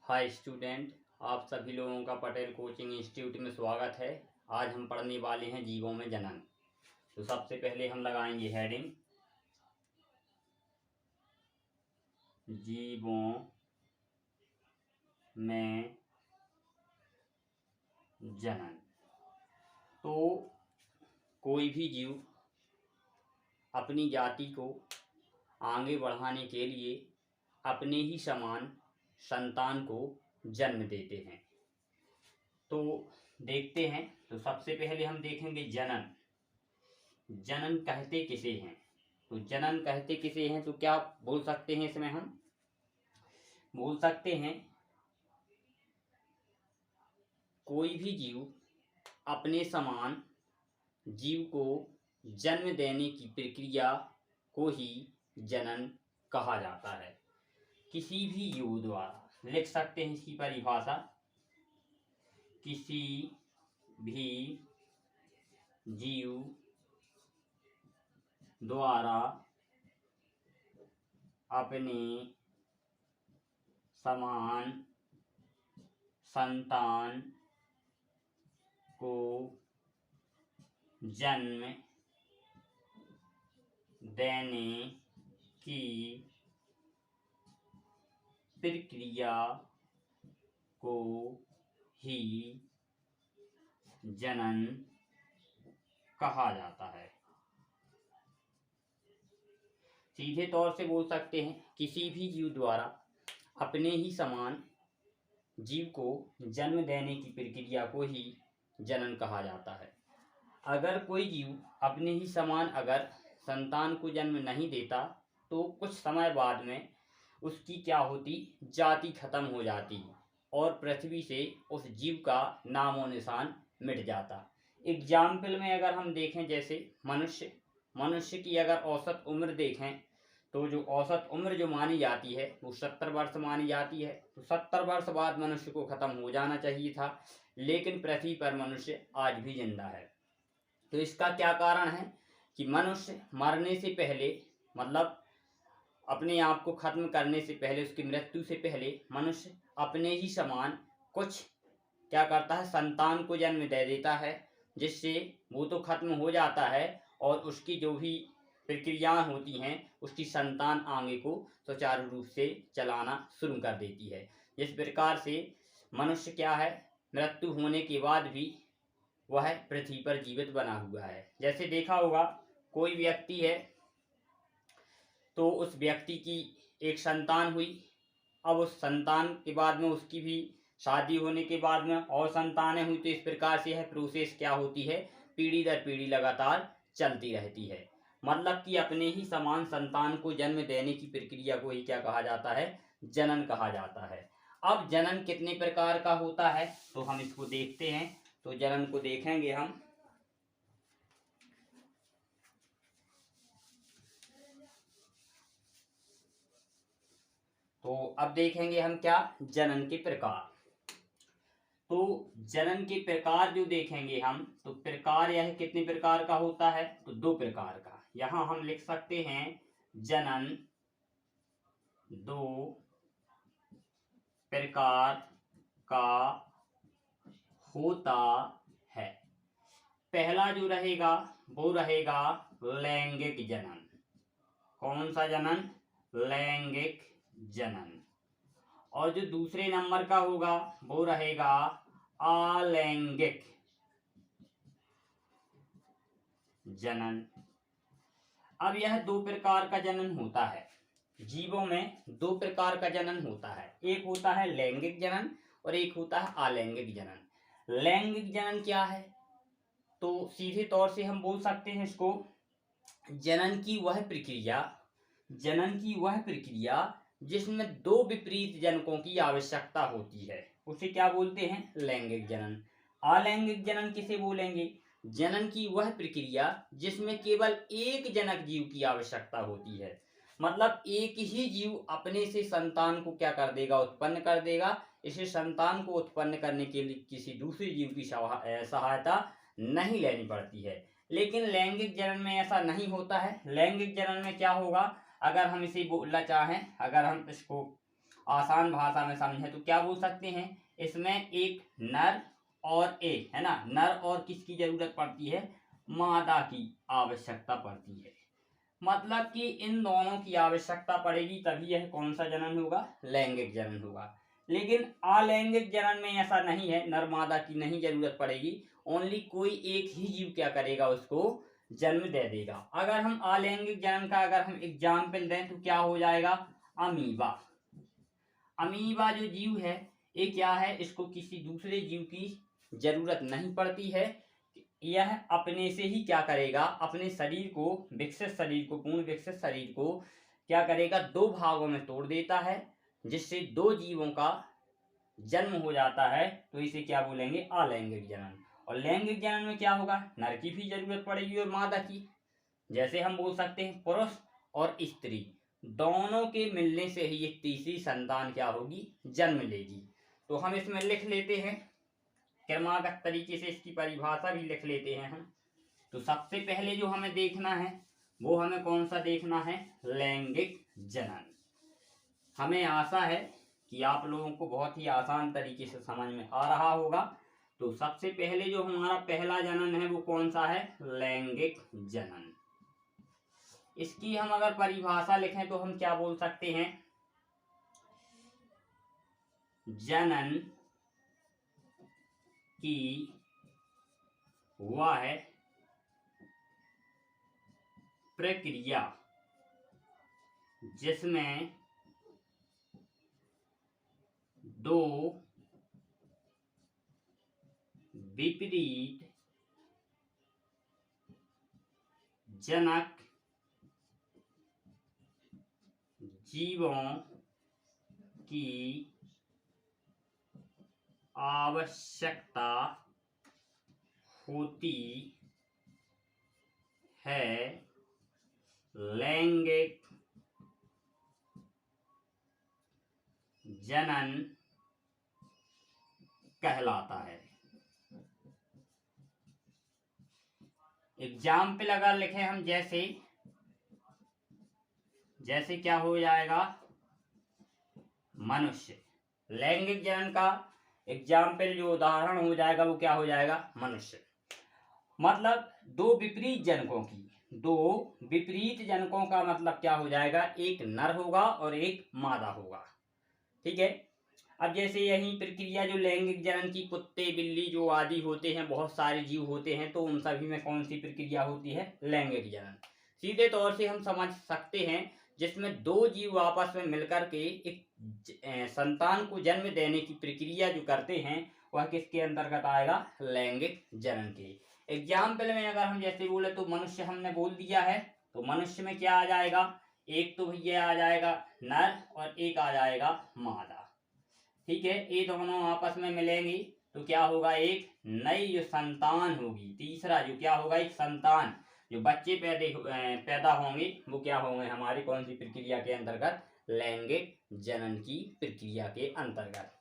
Hi student, आप सभी लोगों का पटेल कोचिंग इंस्टीट्यूट में स्वागत है। आज हम पढ़ने वाले हैं जीवों में जनन। तो सबसे पहले हम लगाएंगे हेडिंग जीवों में जनन। तो कोई भी जीव अपनी जाति को आगे बढ़ाने के लिए अपने ही समान संतान को जन्म देते हैं। तो देखते हैं। तो सबसे पहले हम देखेंगे जनन। जनन कहते किसे हैं? तो जनन कहते किसे हैं तो क्या बोल सकते हैं? इसमें हम बोल सकते हैं कोई भी जीव अपने समान जीव को जन्म देने की प्रक्रिया को ही जनन कहा जाता है। किसी भी जीव द्वारा लिख सकते हैं इसकी परिभाषा, किसी भी जीव द्वारा अपने समान संतान को जन्म देने की प्रक्रिया को ही जनन कहा जाता है। सीधे तौर से बोल सकते हैं किसी भी जीव द्वारा अपने ही समान जीव को जन्म देने की प्रक्रिया को ही जनन कहा जाता है। अगर कोई जीव अपने ही समान अगर संतान को जन्म नहीं देता तो कुछ समय बाद में उसकी क्या होती, जाति खत्म हो जाती और पृथ्वी से उस जीव का नामो निशान मिट जाता। एग्जाम्पल में अगर हम देखें, जैसे मनुष्य की अगर औसत उम्र देखें तो जो औसत उम्र जो मानी जाती है वो 70 वर्ष मानी जाती है। तो 70 वर्ष बाद मनुष्य को खत्म हो जाना चाहिए था, लेकिन पृथ्वी पर मनुष्य आज भी जिंदा है। तो इसका क्या कारण है कि मनुष्य मरने से पहले, मतलब अपने आप को खत्म करने से पहले, उसकी मृत्यु से पहले मनुष्य अपने ही समान कुछ क्या करता है, संतान को जन्म दे देता है, जिससे वो तो खत्म हो जाता है और उसकी जो भी प्रक्रियाएं होती हैं उसकी संतान आगे को सुचारू रूप से चलाना शुरू कर देती है। इस प्रकार से मनुष्य क्या है, मृत्यु होने के बाद भी वह पृथ्वी पर जीवित बना हुआ है। जैसे देखा होगा कोई व्यक्ति है तो उस व्यक्ति की एक संतान हुई, अब उस संतान के बाद में उसकी भी शादी होने के बाद में और संतानें हुई। तो इस प्रकार से यह प्रोसेस क्या होती है, पीढ़ी दर पीढ़ी लगातार चलती रहती है। मतलब कि अपने ही समान संतान को जन्म देने की प्रक्रिया को ही क्या कहा जाता है, जनन कहा जाता है। अब जनन कितने प्रकार का होता है तो हम इसको देखते हैं। तो जनन को देखेंगे हम। तो अब देखेंगे हम क्या, जनन के प्रकार। तो जनन के प्रकार जो देखेंगे हम, तो प्रकार यह कितने प्रकार का होता है तो 2 प्रकार का। यहां हम लिख सकते हैं जनन 2 प्रकार का होता है। पहला जो रहेगा वो रहेगा लैंगिक जनन। कौन सा जनन? लैंगिक जनन। और जो दूसरे नंबर का होगा वो रहेगा अलैंगिक जनन। अब यह 2 प्रकार का जनन होता है। जीवों में 2 प्रकार का जनन होता है, एक होता है लैंगिक जनन और एक होता है अलैंगिक जनन। लैंगिक जनन क्या है तो सीधे तौर से हम बोल सकते हैं इसको जनन की वह प्रक्रिया जिसमें 2 विपरीत जनकों की आवश्यकता होती है, उसे क्या बोलते हैं, लैंगिक जनन। अलैंगिक जनन किसे बोलेंगे? जनन की वह प्रक्रिया जिसमें केवल एक जनक जीव की आवश्यकता होती है। मतलब एक ही जीव अपने से संतान को क्या कर देगा, उत्पन्न कर देगा। इसे संतान को उत्पन्न करने के लिए किसी दूसरे जीव की सहायता नहीं लेनी पड़ती है। लेकिन लैंगिक जनन में ऐसा नहीं होता है। लैंगिक जनन में क्या होगा, अगर हम इसे बोलना चाहें, अगर हम इसको आसान भाषा में समझे तो क्या बोल सकते हैं, इसमें एक नर और एक है ना, नर और किसकी जरूरत पड़ती है, मादा की आवश्यकता पड़ती है। मतलब कि इन दोनों की आवश्यकता पड़ेगी तभी यह कौन सा जनन होगा, लैंगिक जनन होगा। लेकिन अलैंगिक जनन में ऐसा नहीं है, नर मादा की नहीं जरूरत पड़ेगी, ओनली कोई एक ही जीव क्या करेगा, उसको जन्म दे देगा। अगर हम अलैंगिक जनन का अगर हम एग्जाम्पल दें तो क्या हो जाएगा, अमीबा। अमीबा जो जीव है ये क्या है, इसको किसी दूसरे जीव की जरूरत नहीं पड़ती है, यह अपने से ही क्या करेगा, अपने शरीर को, विकसित शरीर को, पूर्ण विकसित शरीर को क्या करेगा, दो भागों में तोड़ देता है, जिससे दो जीवों का जन्म हो जाता है। तो इसे क्या बोलेंगे, अलैंगिक जनन। और लैंगिक जनन में क्या होगा, नर की भी जरूरत पड़ेगी और मादा की। जैसे हम बोल सकते हैं पुरुष और स्त्री दोनों के मिलने से ही एक तीसरी संतान क्या होगी, जन्म लेगी। तो हम इसमें लिख लेते हैं क्रमागत तरीके से, इसकी परिभाषा भी लिख लेते हैं हम। तो सबसे पहले जो हमें देखना है वो हमें कौन सा देखना है, लैंगिक जनन। हमें आशा है कि आप लोगों को बहुत ही आसान तरीके से समझ में आ रहा होगा। तो सबसे पहले जो हमारा पहला जनन है वो कौन सा है, लैंगिक जनन। इसकी हम अगर परिभाषा लिखें तो हम क्या बोल सकते हैं, जनन की वह प्रक्रिया जिसमें दो विपरीत जनक जीवों की आवश्यकता होती है, लैंगिक जनन कहलाता है। एग्जाम्पल अगर लिखें हम, जैसे क्या हो जाएगा, मनुष्य। लैंगिक जनन का एग्जाम्पल जो उदाहरण हो जाएगा वो क्या हो जाएगा, मनुष्य। मतलब दो विपरीत जनकों का मतलब क्या हो जाएगा, एक नर होगा और एक मादा होगा। ठीक है। अब जैसे यही प्रक्रिया जो लैंगिक जनन की, कुत्ते बिल्ली जो आदि होते हैं, बहुत सारे जीव होते हैं, तो उन सभी में कौन सी प्रक्रिया होती है, लैंगिक जनन। सीधे तौर से हम समझ सकते हैं जिसमें दो जीव आपस में मिलकर के एक संतान को जन्म देने की प्रक्रिया जो करते हैं वह किसके अंतर्गत आएगा, लैंगिक जनन के। एग्जाम्पल में अगर हम जैसे बोले तो मनुष्य हमने बोल दिया है, तो मनुष्य में क्या आ जाएगा, एक तो भैया आ जाएगा नर और एक आ जाएगा मादा। ठीक है, ये दोनों आपस में मिलेंगी तो क्या होगा, एक नई जो संतान होगी, तीसरा जो क्या होगा, एक संतान, जो बच्चे पैदा होंगे वो क्या होंगे, हमारी कौन सी प्रक्रिया के अंतर्गत, लैंगिक जनन की प्रक्रिया के अंतर्गत।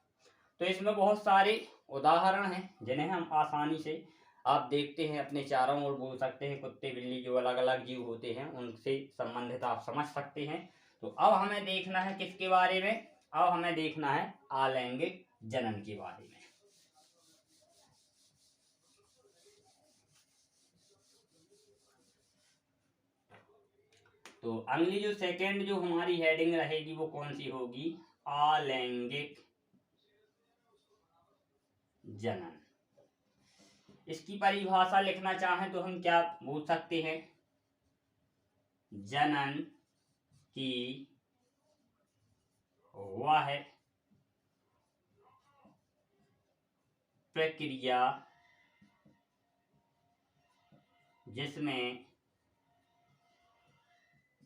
तो इसमें बहुत सारे उदाहरण हैं जिन्हें हम आसानी से आप देखते हैं अपने चारों ओर, बोल सकते हैं कुत्ते बिल्ली जो अलग अलग जीव होते हैं उनसे संबंधित आप समझ सकते हैं। तो अब हमें देखना है किसके बारे में, अब हमें देखना है अलैंगिक जनन के बारे में। तो अगली जो सेकंड जो हमारी हेडिंग रहेगी वो कौन सी होगी, अलैंगिक जनन। इसकी परिभाषा लिखना चाहें तो हम क्या बोल सकते हैं, जनन की वह प्रक्रिया जिसमें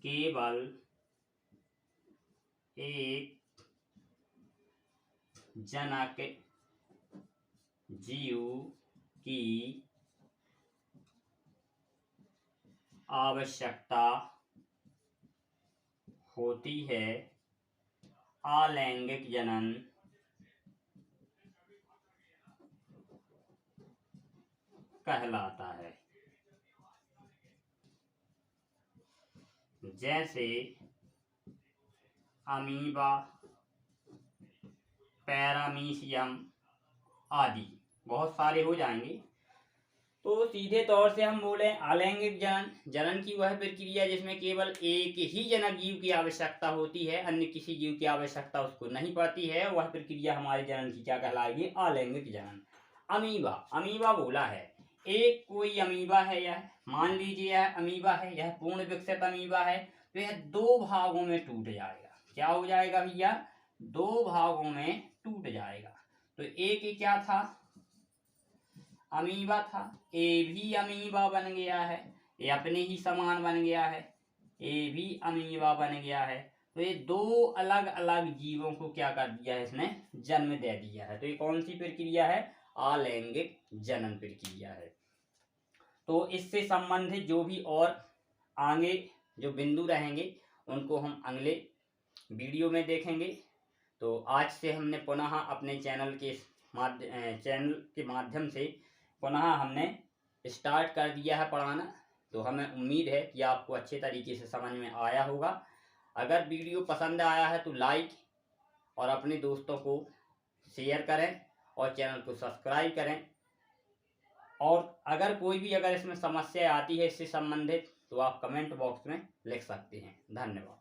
केवल एक जनक जीव की आवश्यकता होती है, अलैंगिक जनन कहलाता है। जैसे अमीबा, पैरामीशियम आदि बहुत सारे हो जाएंगे। तो सीधे तौर से हम बोले अलैंगिक जनन की वह प्रक्रिया जिसमें केवल एक ही जनक जीव की आवश्यकता होती है, अन्य किसी जीव की आवश्यकता उसको नहीं पड़ती है, वह प्रक्रिया हमारे जनन की क्या कहलाएगी? अलैंगिक जनन। अमीबा बोला है, एक कोई अमीबा है, यह मान लीजिए यह अमीबा है, यह पूर्ण विकसित अमीबा है, तो यह दो भागों में टूट जाएगा। क्या हो जाएगा भैया? दो भागों में टूट जाएगा। तो एक क्या था? अमीबा था, ए भी अमीबा बन गया है, ये अपने ही समान बन गया है, ए भी अमीबा बन गया है। तो ये दो अलग अलग जीवों को क्या कर दिया है? इसने जन्म दे दिया है। तो ये कौन सी प्रक्रिया है? अलैंगिक जनन प्रक्रिया है। तो इससे संबंधित जो भी और आगे जो बिंदु रहेंगे उनको हम अगले वीडियो में देखेंगे। तो आज से हमने पुनः अपने चैनल के माध्यम से पुनः हमने स्टार्ट कर दिया है पढ़ाना। तो हमें उम्मीद है कि आपको अच्छे तरीके से समझ में आया होगा। अगर वीडियो पसंद आया है तो लाइक और अपने दोस्तों को शेयर करें और चैनल को सब्सक्राइब करें। और अगर इसमें समस्या आती है इससे संबंधित तो आप कमेंट बॉक्स में लिख सकते हैं। धन्यवाद।